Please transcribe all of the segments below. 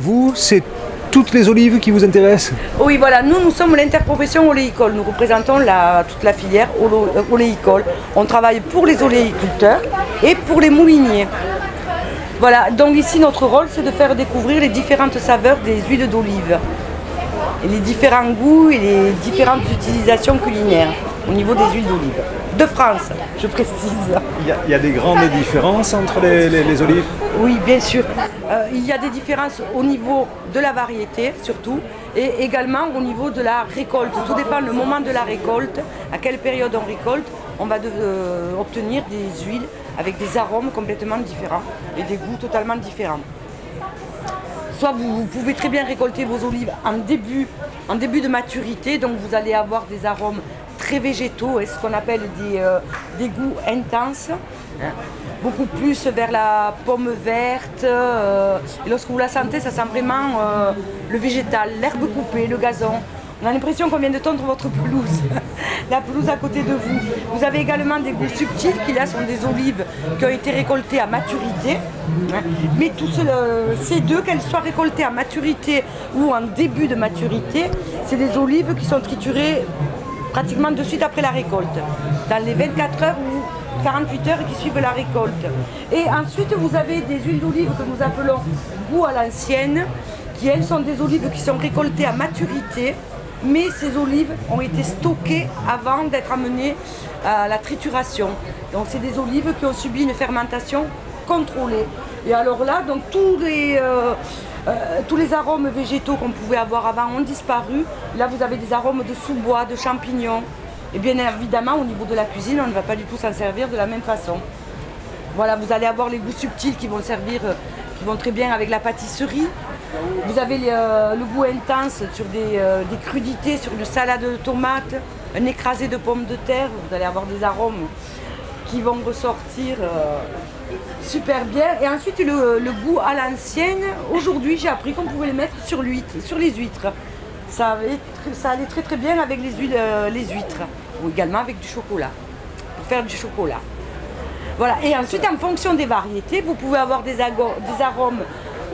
Vous, c'est toutes les olives qui vous intéressent? Oui, voilà, nous sommes l'interprofession oléicole. Nous représentons toute la filière oléicole. On travaille pour les oléiculteurs et pour les mouliniers. Voilà, donc ici notre rôle c'est de faire découvrir les différentes saveurs des huiles d'olive. Et les différents goûts et les différentes utilisations culinaires au niveau des huiles d'olive. De France, je précise. Il y a des grandes différences entre les olives? Oui, bien sûr. Il y a des différences au niveau de la variété, surtout, et également au niveau de la récolte. Tout dépend du moment de la récolte, à quelle période on récolte. On va obtenir des huiles avec des arômes complètement différents et des goûts totalement différents. Soit vous pouvez très bien récolter vos olives en début de maturité, donc vous allez avoir des arômes très végétaux et ce qu'on appelle des goûts intenses, beaucoup plus vers la pomme verte. Et lorsque vous la sentez, ça sent vraiment le végétal, l'herbe coupée, le gazon. On a l'impression qu'on vient de tondre votre pelouse, la pelouse à côté de vous. Vous avez également des goûts subtils qui là sont des olives qui ont été récoltées à maturité. Mais tous ces deux, qu'elles soient récoltées à maturité ou en début de maturité, c'est des olives qui sont triturées pratiquement de suite après la récolte, dans les 24 heures ou 48 heures qui suivent la récolte. Et ensuite, vous avez des huiles d'olive que nous appelons goût à l'ancienne, qui elles sont des olives qui sont récoltées à maturité, mais ces olives ont été stockées avant d'être amenées à la trituration. Donc c'est des olives qui ont subi une fermentation contrôlée. Et alors là, donc tous les arômes végétaux qu'on pouvait avoir avant ont disparu. Là, vous avez des arômes de sous-bois, de champignons. Et bien évidemment, au niveau de la cuisine, on ne va pas du tout s'en servir de la même façon. Voilà, vous allez avoir les goûts subtils qui vont très bien avec la pâtisserie. Vous avez le goût intense sur des crudités, sur une salade de tomates, un écrasé de pommes de terre. Vous allez avoir des arômes qui vont ressortir super bien. Et ensuite, le goût à l'ancienne. Aujourd'hui, j'ai appris qu'on pouvait les mettre sur les huîtres. Ça allait très très bien avec les huîtres, ou également avec du chocolat, pour faire du chocolat. Voilà. Et ensuite, en fonction des variétés, vous pouvez avoir des arômes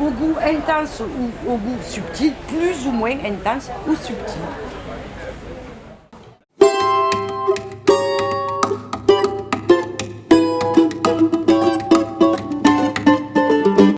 au goût intense ou au goût subtil, plus ou moins intense ou subtil.